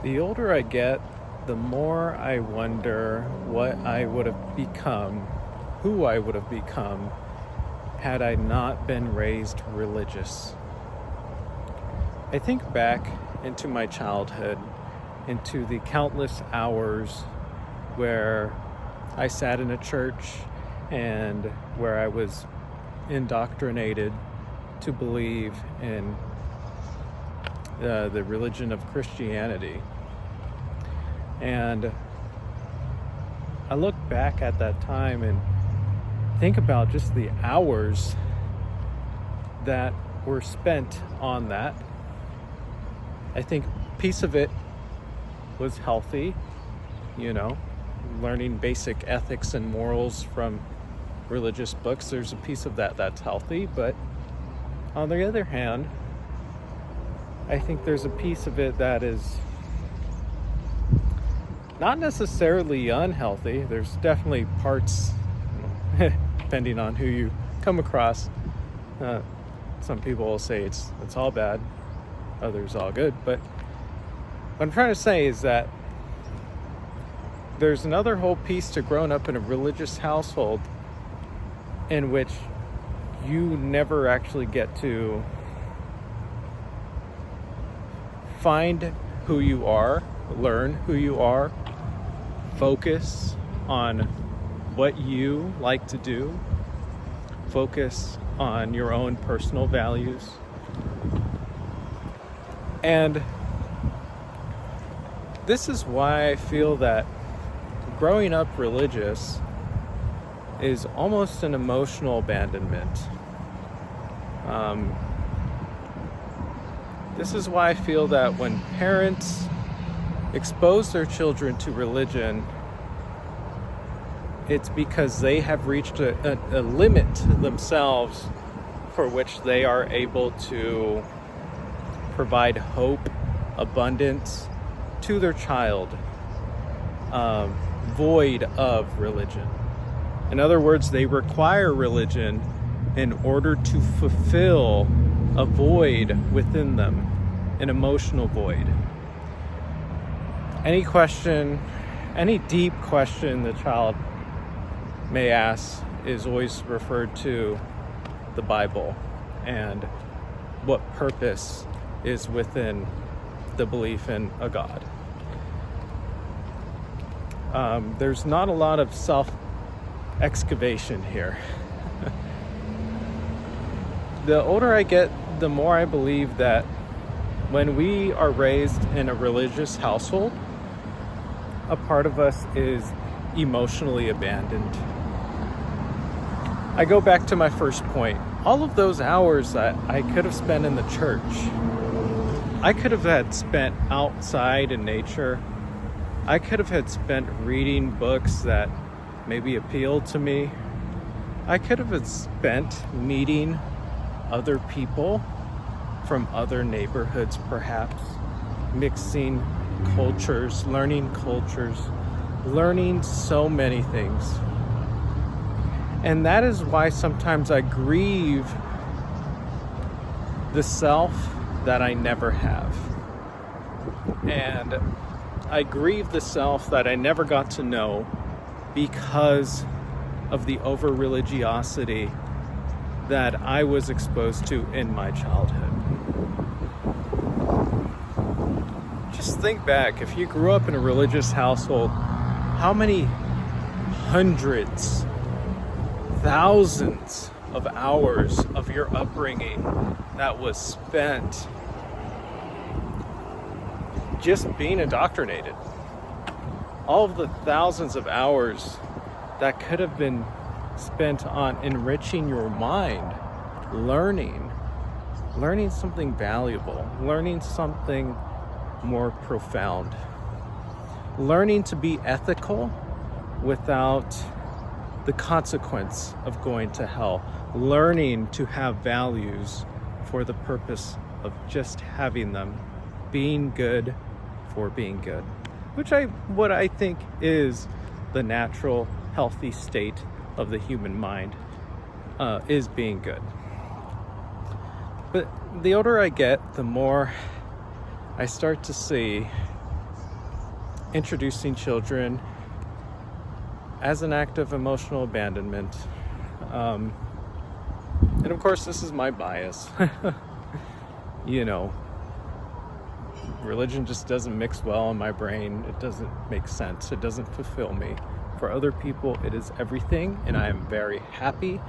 The older I get, the more I wonder what I would have become, who I would have become, had I not been raised religious. I think back into my childhood, into the countless hours where I sat in a church and where I was indoctrinated to believe in the religion of Christianity. And I look back at that time and think about just the hours that were spent on that. I think a piece of it was healthy, learning basic ethics and morals from religious books. There's a piece of that that's healthy, but on the other hand, I think there's a piece of it that is not necessarily unhealthy. There's definitely parts, depending on who you come across. Some people will say it's all bad, others all good. But what I'm trying to say is that there's another whole piece to growing up in a religious household in which you never actually get to find who you are, learn who you are, focus on what you like to do, focus on your own personal values. And this is why I feel that growing up religious is almost an emotional abandonment. This is why I feel that when parents expose their children to religion, it's because they have reached a limit themselves for which they are able to provide hope, abundance to their child, void of religion. In other words, they require religion in order to fulfill a void within them, an emotional void. Any deep question the child may ask is always referred to the Bible and what purpose is within the belief in a God. There's not a lot of self-excavation here. The older I get, the more I believe that when we are raised in a religious household, a part of us is emotionally abandoned. I go back to my first point. All of those hours that I could have spent in the church, I could have had spent outside in nature. I could have had spent reading books that maybe appealed to me. I could have had spent meeting other people from other neighborhoods, perhaps, mixing cultures, learning so many things. And that is why sometimes I grieve the self that I never have. And I grieve the self that I never got to know because of the over-religiosity that I was exposed to in my childhood. Just think back, if you grew up in a religious household, how many hundreds, thousands of hours of your upbringing that was spent just being indoctrinated. All of the thousands of hours that could have been spent on enriching your mind, learning something valuable, learning something more profound, learning to be ethical without the consequence of going to hell, learning to have values for the purpose of just having them, being good for being good, what I think is the natural, healthy state of the human mind, is being good. But the older I get, the more I start to see introducing children as an act of emotional abandonment. And of course, this is my bias. You know, religion just doesn't mix well in my brain. It doesn't make sense. It doesn't fulfill me. For other people, it is everything, and I am very happy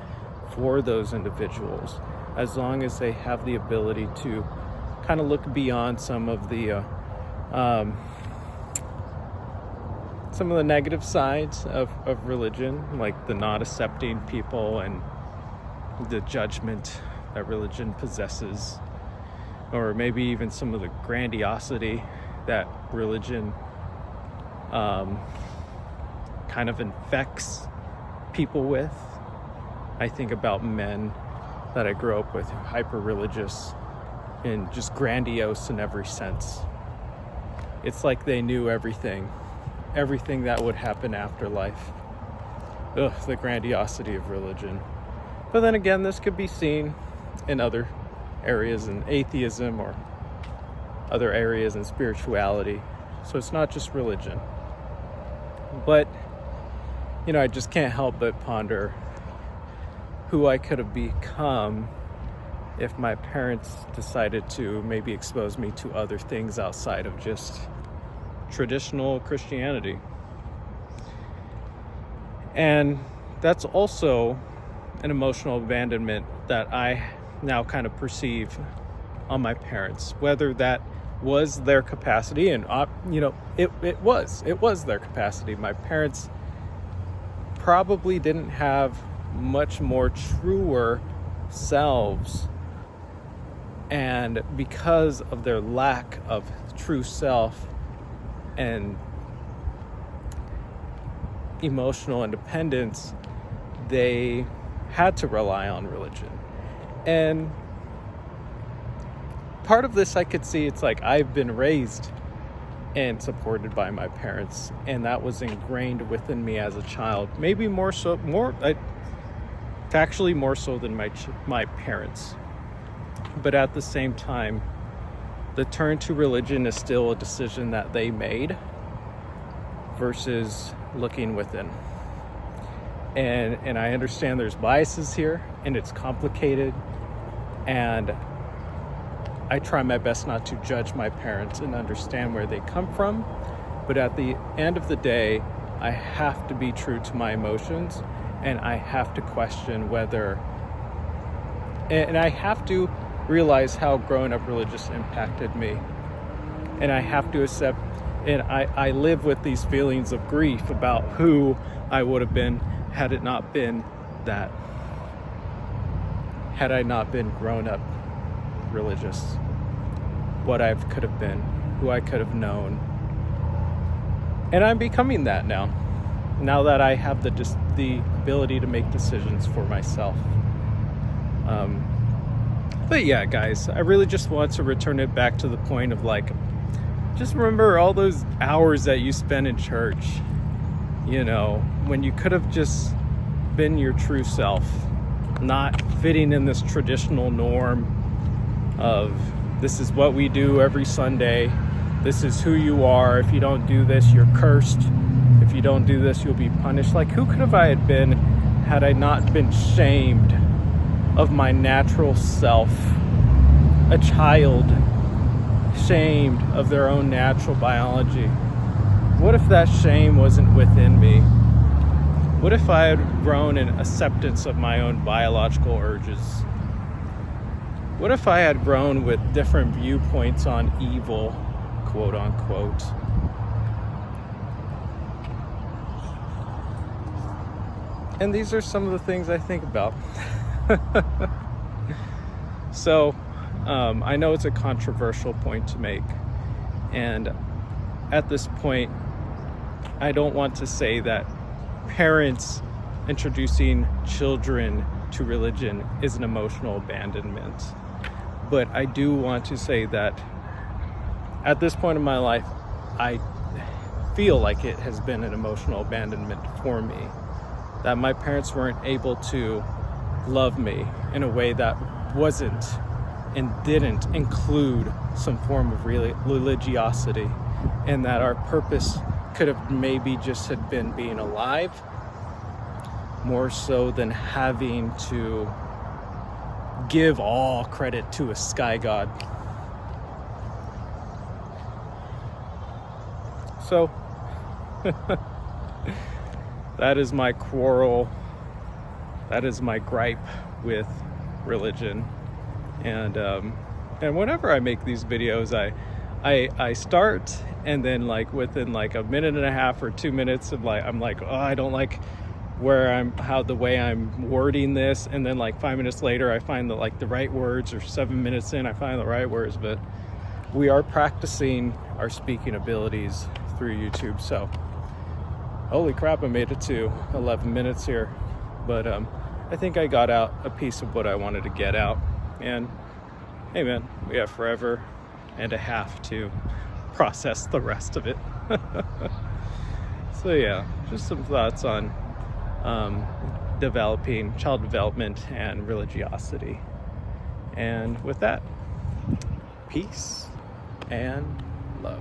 for those individuals, as long as they have the ability to kind of look beyond some of the negative sides of religion, like the not accepting people and the judgment that religion possesses, or maybe even some of the grandiosity that religion kind of infects people with. I think about men that I grew up with who are hyper-religious and just grandiose in every sense. It's like they knew everything that would happen after life. Ugh, the grandiosity of religion. But then again, this could be seen in other areas in atheism or other areas in spirituality. So it's not just religion. But, you know, I just can't help but ponder who I could have become if my parents decided to maybe expose me to other things outside of just traditional Christianity. And that's also an emotional abandonment that I now kind of perceive on my parents, whether that was their capacity, and you know, it was their capacity. My parents probably didn't have much more truer selves, and because of their lack of true self and emotional independence, they had to rely on religion. And part of this I could see, it's like I've been raised and supported by my parents, and that was ingrained within me as a child, maybe factually more so than my parents. But at the same time, the turn to religion is still a decision that they made versus looking within. And I understand there's biases here, and it's complicated, and I try my best not to judge my parents and understand where they come from. But at the end of the day, I have to be true to my emotions, and I have to question whether, and I have to realize how growing up religious impacted me. And I have to accept, and I live with these feelings of grief about who I would have been had it not been that, had I not been grown up religious, what I could have been, who I could have known. And I'm becoming that now that I have the ability to make decisions for myself. But yeah, guys, I really just want to return it back to the point of, like, just remember all those hours that you spent in church, you know, when you could have just been your true self, not fitting in this traditional norm of this is what we do every Sunday, this is who you are, if you don't do this, you're cursed, if you don't do this, you'll be punished. Like, who could have I had been had I not been shamed of my natural self? A child shamed of their own natural biology. What if that shame wasn't within me? What if I had grown in acceptance of my own biological urges? What if I had grown with different viewpoints on evil, quote unquote? And these are some of the things I think about. So, I know it's a controversial point to make. And at this point, I don't want to say that parents introducing children to religion is an emotional abandonment. But I do want to say that at this point in my life, I feel like it has been an emotional abandonment for me. That my parents weren't able to love me in a way that wasn't and didn't include some form of religiosity. and that our purpose could have maybe just had been being alive, more so than having to give all credit to a sky god. So that is my quarrel. That is my gripe with religion. And whenever I make these videos, I start, and then like within like a minute and a half or 2 minutes of I'm like, oh, I don't like the way I'm wording this, and then like 5 minutes later I find the right words, or 7 minutes in I find the right words. But we are practicing our speaking abilities through YouTube. So holy crap, I made it to 11 minutes here, but I think I got out a piece of what I wanted to get out. And hey man, we have forever and a half to process the rest of it. So yeah, just some thoughts on developing child development and religiosity. And with that, peace and love.